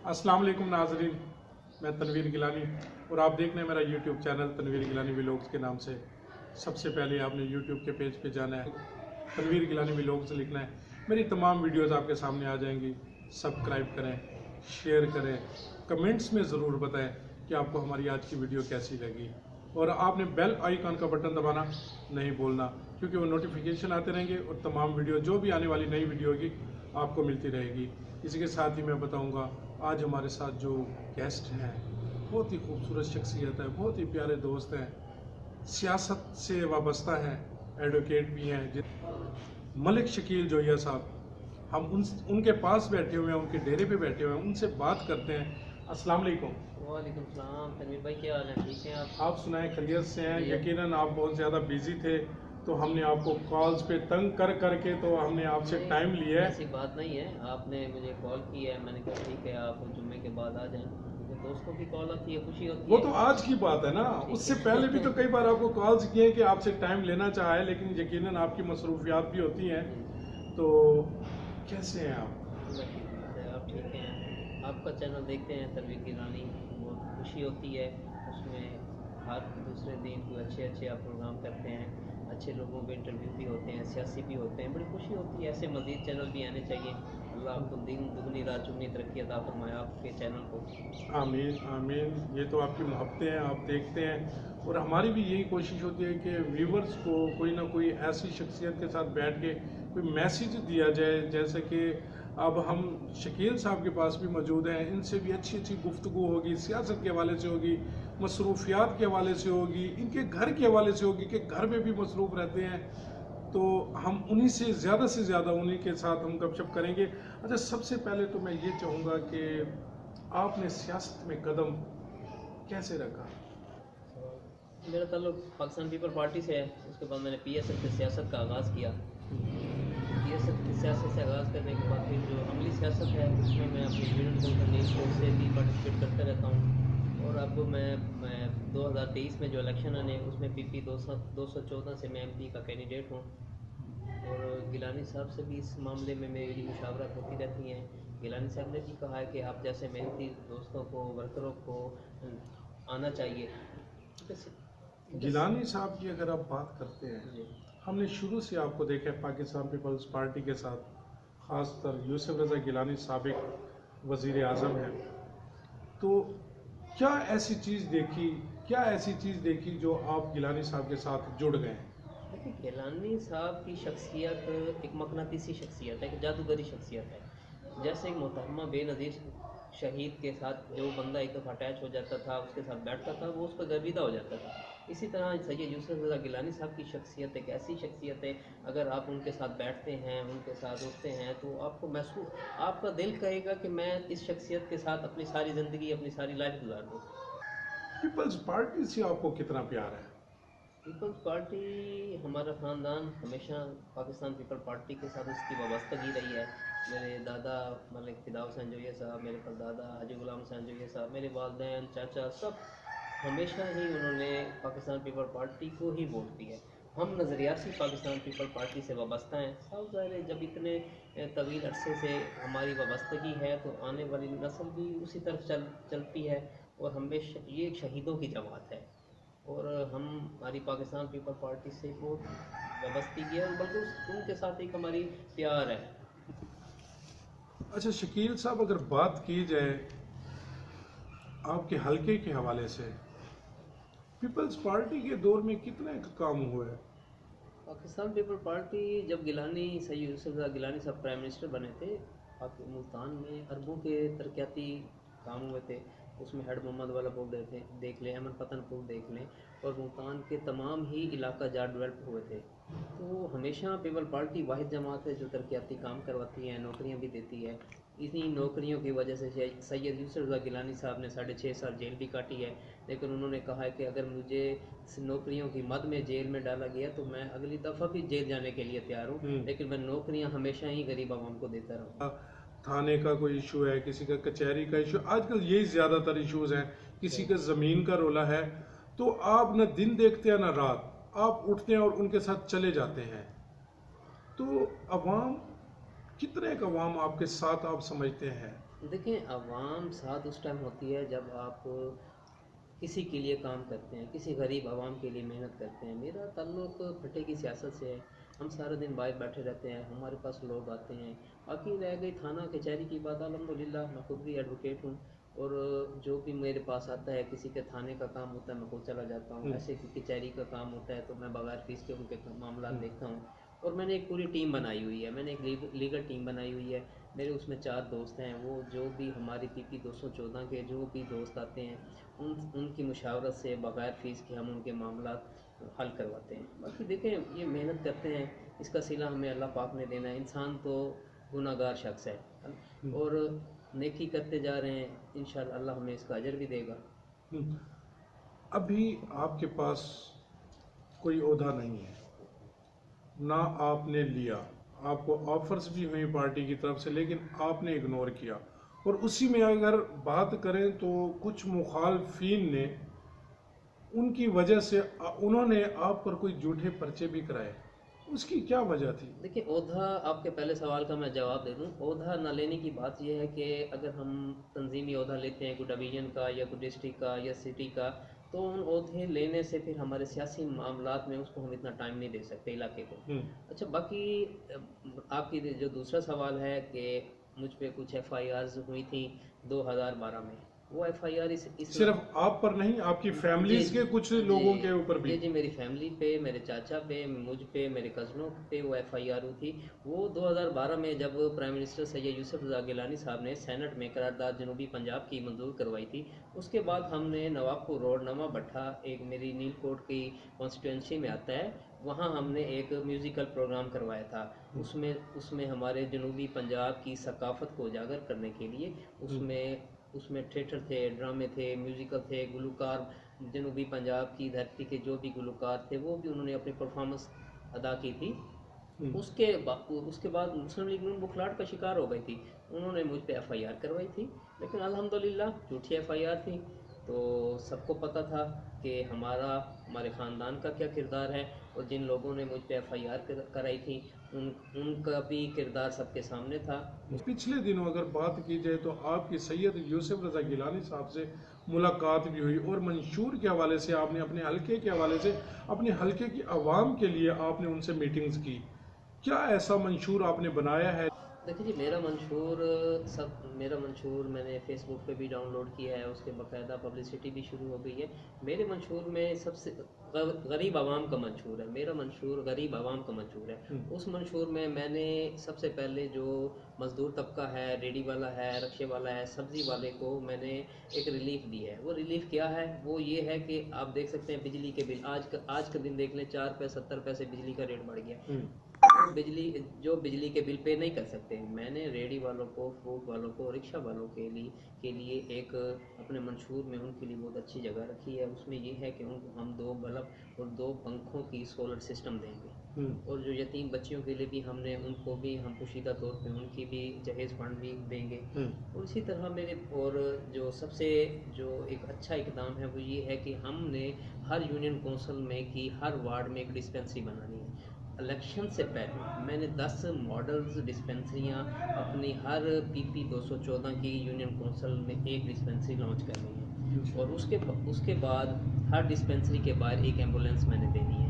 अस्सलाम वालेकुम नाज़रीन, मैं तनवीर गिलानी और आप देख रहे हैं मेरा YouTube channel Tanveer Gilani vlogs के नाम से। सबसे पहले आपने यूट्यूब के पेज पे जाना है, तनवीर गिलानी व्लॉग्स लिखना है, मेरी तमाम वीडियोस आपके सामने आ जाएंगी। सब्सक्राइब करें, शेयर करें, कमेंट्स में ज़रूर बताएं कि आपको हमारी आज की वीडियो कैसी लगी। और आपने बेल आइकन का बटन दबाना नहीं भूलना, क्योंकि वो नोटिफिकेशन आते रहेंगे और तमाम वीडियो जो भी आने वाली नई वीडियो होगी आपको मिलती रहेगी। इसी के साथ ही मैं बताऊंगा, आज हमारे साथ जो गेस्ट हैं बहुत ही खूबसूरत शख्सियत है, बहुत ही प्यारे दोस्त हैं, सियासत से वाबस्ता हैं, एडवोकेट भी हैं, मलिक शकील जोया साहब। हम उनके पास बैठे हुए हैं, उनके डेरे पे बैठे हुए हैं, उनसे बात करते हैं। अस्सलाम वालेकुम। वालेकुम सलाम तनवीर भाई, क्या हाल है? ठीक हैं आप सुनाएं, खैरियत से हैं? यकीनन आप बहुत ज़्यादा बिजी थे तो हमने आपको कॉल्स पे तंग कर करके तो हमने आपसे टाइम लिया है। ऐसी बात नहीं है, आपने मुझे कॉल की है, मैंने कहा ठीक है आप जुम्मे के बाद आ जाएं। तो दोस्तों की कॉल आती है, खुशी होती वो है। तो आज की बात है ना, उससे पहले भी तो कई बार आपको कॉल्स किए कि आपसे टाइम लेना चाहा है, लेकिन यकीनन आपकी मसरूफियात भी होती हैं। तो कैसे हैं आप? आप ठीक हैं? आपका चैनल देखते हैं तनवीर गिलानी, बहुत खुशी होती है। उसमें हर दूसरे दिन कोई अच्छे अच्छे आप प्रोग्राम करते हैं, अच्छे लोगों के इंटरव्यू भी होते हैं, सियासी भी होते हैं, बड़ी खुशी होती है। ऐसे मज़ीद चैनल भी आने चाहिए। अल्लाह आपको दिन दुगनी रात चुगनी तरक्की अता फरमाए आपके चैनल को। आमीन आमीन। ये तो आपकी मोहब्बतें हैं, आप देखते हैं, और हमारी भी यही कोशिश होती है कि व्यूवर्स को कोई ना कोई ऐसी शख्सियत के साथ बैठ के कोई मैसेज दिया जाए। जैसे कि अब हम शकील साहब के पास भी मौजूद हैं, इनसे भी अच्छी अच्छी गुफ्तगू होगी, सियासत के हवाले से होगी, मसरूफियात के हवाले से होगी, इनके घर के हवाले से होगी कि घर में भी मसरूफ़ रहते हैं। तो हम उन्हीं से ज़्यादा उन्हीं के साथ हम गपशप करेंगे। अच्छा, सबसे पहले तो मैं ये चाहूँगा कि आपने सियासत में कदम कैसे रखा? मेरा ताल्लुक पाकिस्तान पीपल पार्टी से है। उसके बाद मैंने पीएसएफ से सियासत का आगाज़ किया। पीएसएफ की सियासत से आगाज़ करने के बाद फिर जो अमली सियासत है उसमें मैं अपनी स्टूडेंट को से भी पार्टिसिपेट करता रहता हूँ। और अब मैं 2023 में जो इलेक्शन आने उसमें पीपी 214 से मैं एमपी का कैंडिडेट हूँ। और गिलानी साहब से भी इस मामले में मेरी मुशावरत होती रहती हैं। गिलानी साहब ने भी कहा है कि आप जैसे मेहनती दोस्तों को, वर्करों को आना चाहिए। गिलानी साहब की अगर आप बात करते हैं, जी हमने शुरू से आपको देखा है पाकिस्तान पीपल्स पार्टी के साथ, ख़ासतर यूसुफ रज़ा गिलानी साबिक वज़ीर आज़म हैं। तो क्या ऐसी चीज़ देखी जो आप गिलानी साहब के साथ जुड़ गए हैं? देखिए, गिलानी साहब की शख्सियत एक मकनातीसी शख्सियत है, एक जादूगरी शख्सियत है। जैसे एक मोहतरमा बेनज़ीर शहीद के साथ जो बंदा एक दफ़ा अटैच हो जाता था, उसके साथ बैठता था, वो उस पर गर्विदा हो जाता था। इसी तरह सैयद यूसुफ रज़ा गिलानी साहब की शख्सियत एक ऐसी शख्सियत है, अगर आप उनके साथ बैठते हैं, उनके साथ उठते हैं, तो आपको महसूस, आपका दिल कहेगा कि मैं इस शख्सियत के साथ अपनी सारी ज़िंदगी, अपनी सारी लाइफ गुजार दूँ। पीपल्स पार्टी से आपको कितना प्यार है? पीपल्स पार्टी, हमारा ख़ानदान हमेशा पाकिस्तान पीपल पार्टी के साथ उसकी वाबस्तगी रही है। मेरे दादा मलिक फ़िदा हुसैन जोया साहब, मेरे परदादा हाजी गुलाम हुसैन जोया साहब, मेरे वालिदैन, चाचा, सब हमेशा ही उन्होंने पाकिस्तान पीपल पार्टी को ही वोट दिया है। हम नज़रियाती पाकिस्तान पीपल पार्टी से वाबस्ता हैं। साफ ज़ाहिर है, जब इतने तवील अरसे से हमारी वाबस्तगी है तो आने वाली नस्ल भी उसी तरफ चलती है। और हमेशा ये एक शहीदों की जमात है, और हम हमारी पाकिस्तान पीपल पार्टी से बहुत वाबस्तगी है, बल्कि उनके साथ एक हमारी प्यार है। अच्छा शकील साहब, अगर बात की जाए आपके हलके के हवाले से, पीपल्स पार्टी के दौर में कितने काम हुए? पाकिस्तान पीपल पार्टी जब गिलानी सैयद यूसुफ रज़ा गिलानी साहब प्राइम मिनिस्टर बने थे, मुल्तान में अरबों के तरक्याती काम हुए थे। उसमें हेड मोहम्मद वाला पुल देख लें, अहमद पतन पुल देख लें, और मुल्तान के तमाम ही इलाका जार डेवलप हुए थे। तो हमेशा पीपल पार्टी वाहिद जमात है जो तरक्याती काम करवाती है, नौकरियां भी देती है। इन्हीं नौकरियों की वजह से सैयद यूसुफ रज़ा गिलानी साहब ने 6.5 साल जेल भी काटी है। लेकिन उन्होंने कहा है कि अगर मुझे नौकरियों की मद में जेल में डाला गया तो मैं अगली दफ़ा भी जेल जाने के लिए तैयार हूँ, लेकिन मैं नौकरियाँ हमेशा ही गरीब आवाम को देता रहूँ। थाने का कोई इशू है, किसी का कचहरी का इशू, आजकल यही ज़्यादातर इश्यूज हैं, किसी का ज़मीन का रोला है, तो आप न दिन देखते हैं न रात, आप उठते हैं और उनके साथ चले जाते हैं। तो अवाम, कितने का अवाम आपके साथ आप समझते हैं? देखिए, आवाम साथ उस टाइम होती है जब आप किसी के लिए काम करते हैं, किसी गरीब आवाम के लिए मेहनत करते हैं। मेरा ताल्लुक भट्टे की सियासत से है। हम सारा दिन बाहर बैठे रहते हैं, हमारे पास लोग आते हैं। बाकी रह गई थाना कचहरी की बात, अल्हम्दुलिल्लाह मैं खुद भी एडवोकेट हूँ, और जो भी मेरे पास आता है, किसी के थाने का काम होता है मैं खुद चला जाता हूँ, ऐसे कि कचहरी का काम होता है तो मैं बगैर फीस के उनके मामला देखता हूँ। और मैंने एक पूरी टीम बनाई हुई है, मैंने एक लीगल टीम बनाई हुई है। मेरे उसमें 4 दोस्त हैं, वो जो भी हमारी पीपी 214 के जो भी दोस्त आते हैं, उनकी मुशावरत से बग़ैर फ़ीस के हम उनके मामला हल करवाते हैं। बाकी देखें, ये मेहनत करते हैं, इसका सिला हमें अल्लाह पाक ने देना है। इंसान तो गुनाहगार शख्स है और नेकी करते जा रहे हैं, इंशाअल्लाह अल्लाह हमें इसका अजर भी देगा। अभी आपके पास कोई ओहदा नहीं है, ना आपने लिया, आपको ऑफर्स भी हुई पार्टी की तरफ से, लेकिन आपने इग्नोर किया। और उसी में अगर बात करें तो कुछ मुखालफिन ने उनकी वजह से उन्होंने आप पर कोई झूठे पर्चे भी कराए, उसकी क्या वजह थी? देखिए, ओहदा, आपके पहले सवाल का मैं जवाब दे दूं। ओहदा ना लेने की बात यह है कि अगर हम तंजीमी ओहदा लेते हैं, कोई डिवीज़न का या कोई डिस्ट्रिक्ट का या सिटी का, तो उन ओहदे लेने से फिर हमारे सियासी मामलात में उसको हम इतना टाइम नहीं दे सकते इलाके को। अच्छा, बाकी आपकी जो दूसरा सवाल है कि मुझ पे कुछ FIRs हुई थी 2012 में, वो FIR इस सिर्फ आप पर नहीं, आपकी फैमिलीज के कुछ लोगों के ऊपर भी? जी, मेरी फैमिली पे, मेरे चाचा पे, मुझ पे, मेरे कज़नों पे वो FIR हुई थी। वो 2012 में जब प्राइम मिनिस्टर सैयद यूसुफ रज़ा गिलानी साहब ने सेनेट में करारदाद जनूबी पंजाब की मंजूर करवाई थी, उसके बाद हमने नवाबपुर रोड नवा भट्ठा, एक मेरी नीलकोट की कॉन्स्टिट्यूंसी में आता है, वहाँ हमने एक म्यूज़िकल प्रोग्राम करवाया था। उसमें हमारे जनूबी पंजाब की सकाफ़त को उजागर करने के लिए उसमें थिएटर थे, ड्रामे थे, म्यूज़िकल थे, गुलकार जनूबी पंजाब की धरती के जो भी गुलकार थे वो भी उन्होंने अपनी परफॉर्मेंस अदा की थी। उसके बाद मुस्लिम लीग नून बुखलाहट का शिकार हो गई थी, उन्होंने मुझ पे FIR करवाई थी, लेकिन अल्हम्दुलिल्लाह झूठी FIR थी। तो सबको पता था कि हमारे ख़ानदान का क्या किरदार है, और जिन लोगों ने मुझ पे FIR कराई थी उनका भी किरदार सबके सामने था। पिछले दिनों अगर बात की जाए तो आपकी सैयद यूसुफ रज़ा गिलानी साहब से मुलाकात भी हुई, और मंशूर के हवाले से आपने अपने हलके के हवाले से अपने हलके की आवाम के लिए आपने उनसे मीटिंग्स की। क्या ऐसा मंशूर आपने बनाया है? देखिए जी, मेरा मंशूर मैंने फेसबुक पे भी डाउनलोड किया है, उसके बाकायदा पब्लिसिटी भी शुरू हो गई है। मेरे मंशूर में सबसे गरीब आवाम का मंशूर है, मेरा मंशूर गरीब आवाम का मंशूर है। उस मंशूर में मैंने सबसे पहले जो मज़दूर तबका है, रेडी वाला है, रक्शे वाला है, सब्ज़ी वाले को मैंने एक रिलीफ दी है। वो रिलीफ क्या है? वो ये है कि आप देख सकते हैं बिजली के बिल, आज का दिन देख लें, 4 पैसे 70 पैसे बिजली का रेट बढ़ गया। जो बिजली के बिल पे नहीं कर सकते, मैंने रेडी वालों को, फ्रूट वालों को, रिक्शा वालों के लिए एक अपने मंशूर में उनके लिए बहुत अच्छी जगह रखी है। उसमें ये है कि उनको हम 2 बल्ब और 2 पंखों की सोलर सिस्टम देंगे, और जो यतीम बच्चियों के लिए भी उनको भी हम पोशीदा तौर पे उनकी भी जहेज़ फंड भी देंगे। और इसी तरह और जो एक अच्छा इकदाम है वो ये है कि हमने हर यूनियन कौंसिल में की हर वार्ड में एक डिस्पेंसरी बनानी है। इलेक्शन से पहले मैंने 10 मॉडल्स डिस्पेंसरियाँ अपनी हर PP 214 की यूनियन कौंसिल में एक डिस्पेंसरी लॉन्च करनी है, और उसके बाद हर डिस्पेंसरी के बाहर एक एम्बुलेंस मैंने देनी है।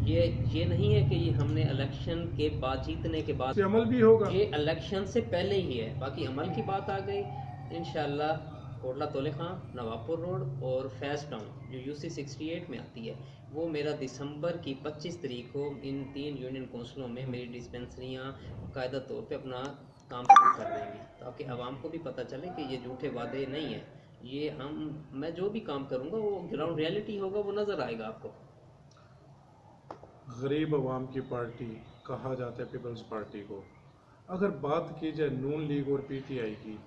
ये नहीं है कि ये हमने इलेक्शन के बाद, जीतने के बाद अमल भी होगा, ये इलेक्शन से पहले ही है। बाकी अमल की बात आ गई, इंशाल्लाह कोटला तोले खां, नवाबपुर रोड और फैज़ टाउन जो UC 68 में आती है, वो मेरा दिसंबर की 25 तारीख को इन 3 यूनियन कौंसिलों में मेरी डिस्पेंसरियाँ कायदा तौर पे अपना काम शुरू कर देंगी, ताकि आवाम को भी पता चले कि ये झूठे वादे नहीं है। ये मैं जो भी काम करूँगा वो ग्राउंड रियलिटी होगा, वो नज़र आएगा आपको। गरीब आवाम की पार्टी कहा जाता है पीपल्स पार्टी को। अगर बात की जाए नून लीग और PTI की,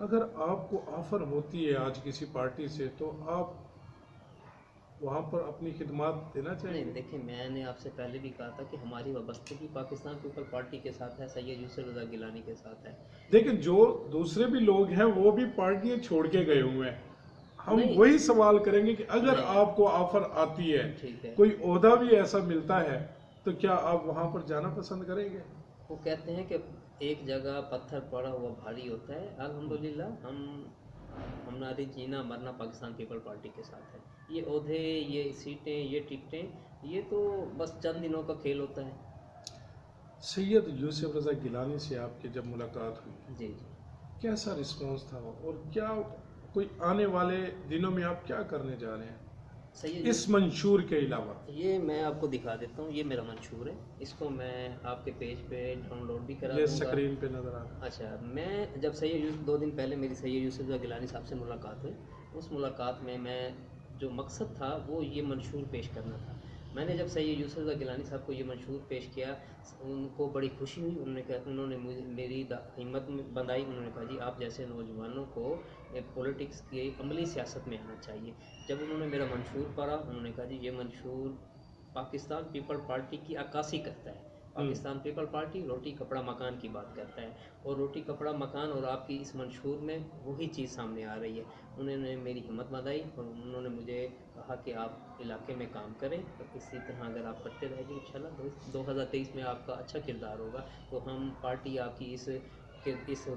अगर आपको ऑफ़र होती है आज किसी पार्टी से, तो आप वहाँ पर अपनी खिदमत देना चाहिए? नहीं, देखिए, मैंने आपसे पहले भी कहा था कि हमारी वाबस्तगी पाकिस्तान पीपल पार्टी के साथ है, सैयद यूसुफ रज़ा गिलानी के साथ है। लेकिन जो दूसरे भी लोग हैं वो भी पार्टियाँ छोड़ के गए हुए हैं। हम वही सवाल करेंगे कि अगर आपको ऑफर आती है, कोई ओहदा भी ऐसा मिलता है, तो क्या आप वहाँ पर जाना पसंद करेंगे? वो कहते हैं कि एक जगह पत्थर पड़ा हुआ भारी होता है। अल्हम्दुलिल्लाह हमारी जीना मरना पाकिस्तान पीपल पार्टी के साथ है। ये ओहदे, ये सीटें, ये टिकटें, ये तो बस चंद दिनों का खेल होता है। सैयद यूसुफ रज़ा गिलानी से आपकी जब मुलाकात हुई, जी जी। कैसा रिस्पांस था और क्या कोई आने वाले दिनों में आप क्या करने जा रहे हैं सही इस मंशूर के अलावा? ये मैं आपको दिखा देता हूँ, ये मेरा मंशूर है। इसको मैं आपके पेज पे डाउनलोड भी करा ये दूंगा। स्क्रीन पे नज़र आ रहा है। अच्छा, मैं जब सैयद यूसुफ 2 दिन पहले मेरी सैयद यूसुफ रज़ा गिलानी साहब से मुलाकात हुई, उस मुलाकात में मैं जो मकसद था वो ये मंशूर पेश करना था। मैंने जब सैयद यूसुफ रज़ा गिलानी साहब को ये मंशूर पेश किया, उनको बड़ी खुशी हुई। उन्होंने मुझे मेरी हिम्मत में बंधाई। उन्होंने कहा जी आप जैसे नौजवानों को पॉलिटिक्स की अमली सियासत में आना चाहिए। जब उन्होंने मेरा मंशूर पढ़ा, उन्होंने कहा जी ये मंशूर पाकिस्तान पीपल पार्टी की अक्कासी करता है। पाकिस्तान पीपल पार्टी रोटी कपड़ा मकान की बात करता है, और रोटी कपड़ा मकान और आपकी इस मंशूर में वही चीज़ सामने आ रही है। उन्होंने मेरी हिम्मत बंधाई और उन्होंने मुझे कहा कि आप इलाके में काम करें, तो इसी तरह अगर आप करते रहेंगे इंशाल्लाह 2023 में आपका अच्छा किरदार होगा। तो हम पार्टी आपकी इस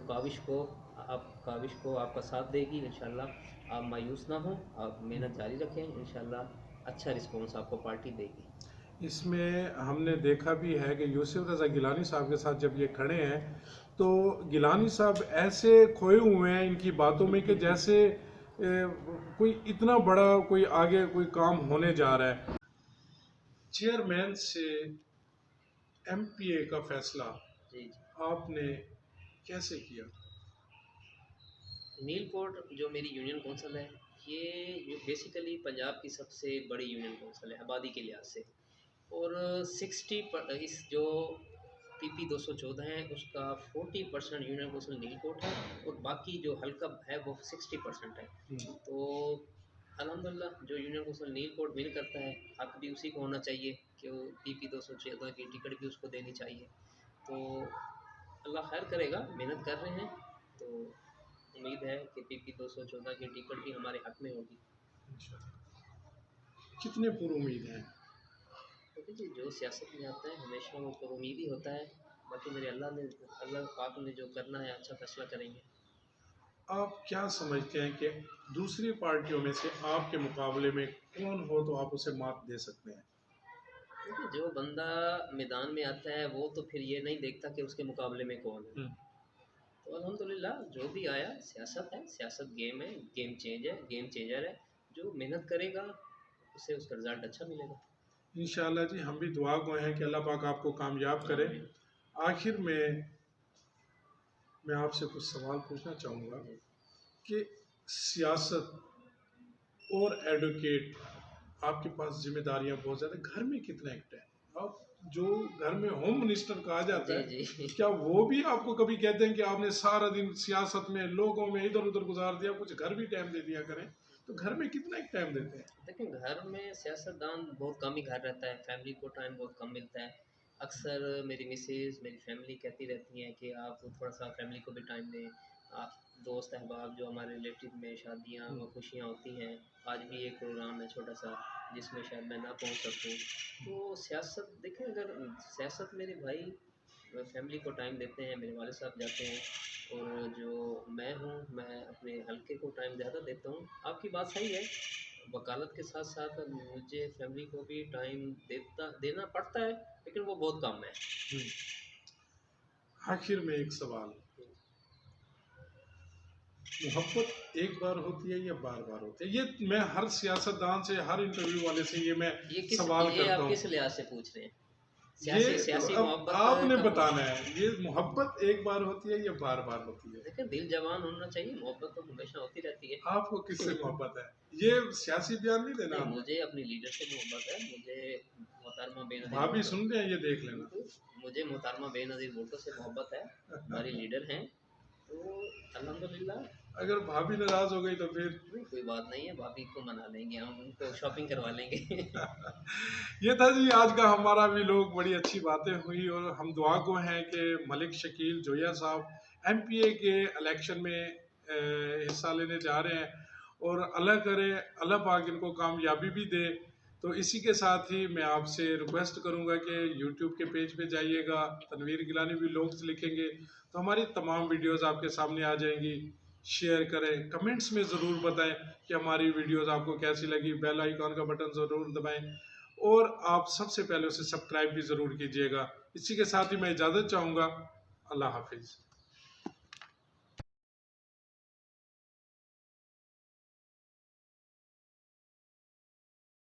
काविश को आपका साथ देगी इंशाल्लाह। आप मायूस ना हो, आप मेहनत जारी रखें, इंशाल्लाह अच्छा रिस्पॉन्स आपको पार्टी देगी। इसमें हमने देखा भी है कि यूसुफ रज़ा गिलानी साहब के साथ जब ये खड़े हैं तो गिलानी साहब ऐसे खोए हुए हैं इनकी बातों में कि जैसे कोई इतना बड़ा कोई आगे कोई काम होने जा रहा है। चेयरमैन से एमपीए का फैसला जी जी। आपने कैसे किया? नीलकोट जो मेरी यूनियन कौंसिल है, ये बेसिकली पंजाब की सबसे बड़ी यूनियन कौंसिल है आबादी के लिहाज से। और इस जो पीपी 214 है उसका 40% यूनियन कौंसिल नीलकोट है, और बाकी जो हल्का है वो 60% है। तो अल्हम्दुलिल्लाह जो यूनियन कौंसिल नीलकोट विन करता है, हक भी उसी को होना चाहिए कि वो पीपी 214 की टिकट भी उसको देनी चाहिए। तो अल्लाह खैर करेगा, मेहनत कर रहे हैं, तो उम्मीद है कि पीपी 214 की टिकट भी हमारे हक में होगी। कितने पूर्व उम्मीद हैं? देखिए जी, जो सियासत में आता है हमेशा वो पर उम्मीद ही होता है। बाकी मेरे अल्लाह पाक ने जो करना है अच्छा फैसला करेंगे। आप क्या समझते हैं कि दूसरी पार्टियों में से आपके मुकाबले में कौन हो तो आप उसे मात दे सकते हैं? देखिए जो बंदा मैदान में आता है वो तो फिर ये नहीं देखता कि उसके मुकाबले में कौन है। तो अल्हम्दुलिल्लाह जो भी आया, सियासत है, सियासत गेम है, गेम चेंजर है। जो मेहनत करेगा उसे उसका रिजल्ट अच्छा मिलेगा। इंशाल्लाह जी, हम भी दुआ गो हैं कि अल्लाह पाक आपको कामयाब करे। आमीन। आखिर में मैं आपसे कुछ सवाल पूछना चाहूँगा कि सियासत और एडवोकेट, आपके पास जिम्मेदारियां बहुत ज़्यादा, घर में कितना एक्ट है? आप जो घर में होम मिनिस्टर कहा जाता जी है, जी। क्या वो भी आपको कभी कहते हैं कि आपने सारा दिन सियासत में लोगों में इधर उधर गुजार दिया, कुछ घर भी टाइम दे दिया करें? तो घर में कितना एक टाइम देते हैं? देखिए घर में सियासतदान बहुत कम ही घर रहता है, फैमिली को टाइम बहुत कम मिलता है। अक्सर मेरी मिसेज़, मेरी फैमिली कहती रहती हैं कि आप थोड़ा सा फैमिली को भी टाइम दें। आप दोस्त अहबाब जो हमारे रिलेटिव में शादियाँ व खुशियाँ होती हैं, आज भी एक प्रोग्राम है छोटा सा जिसमें शायद मैं ना पहुंच सकूं। तो सियासत देखें, अगर सियासत मेरे भाई फैमिली को टाइम देते हैं, मेरे वाले साहब जाते हैं, और जो मैं हूँ मैं अपने हल्के को टाइम ज़्यादा देता हूँ। आपकी बात सही है, वकालत के साथ साथ मुझे फैमिली को भी टाइम देना पड़ता है, लेकिन वो बहुत कम है। आखिर में एक सवाल, मोहब्बत एक बार होती है या बार बार होती है? ये मैं हर सियासतदान से, हर इंटरव्यू वाले से ये मैं सवाल ये करता आप हूँ। किस लिहाज से पूछ रहे हैं? ये सियासी अब मोहब्बत आपने का बताना है, ये मोहब्बत एक बार होती है या बार बार होती है? देखिए दिल जवान होना चाहिए, मोहब्बत तो हमेशा होती रहती है। आपको किससे मोहब्बत है? ये सियासी बयान नहीं देना नहीं, आपने। मुझे अपनी लीडर से मोहब्बत है। मुझे मोहतरमा बेनज़ीर भाभी भुट्टो, सुन रहे हैं, ये देख लेना। मुझे मोहतरमा बेनज़ीर भुट्टो से मोहब्बत है, हमारी लीडर हैं। तो अल्हम्दुलिल्लाह। अगर भाभी नाराज हो गई तो फिर? नहीं कोई बात नहीं है, भाभी को मना लेंगे हम, उनको शॉपिंग करवा लेंगे। ये था जी आज का हमारा भी लोग, बड़ी अच्छी बातें हुई और हम दुआ को हैं कि मलिक शकील जोया साहब एमपीए के इलेक्शन में हिस्सा लेने जा रहे हैं, और अल्लाह करे, अल्लाह पाक इनको कामयाबी भी दे। तो इसी के साथ ही मैं आपसे रिक्वेस्ट करूंगा कि यूट्यूब के पेज पे जाइएगा, तनवीर गिलानी व्लॉग्स लिखेंगे तो हमारी तमाम वीडियोस आपके सामने आ जाएंगी। शेयर करें, कमेंट्स में ज़रूर बताएं कि हमारी वीडियोस आपको कैसी लगी। बेल आइकॉन का बटन ज़रूर दबाएं और आप सबसे पहले उसे सब्सक्राइब भी ज़रूर कीजिएगा। इसी के साथ ही मैं इजाज़त चाहूँगा। अल्लाह हाफिज़।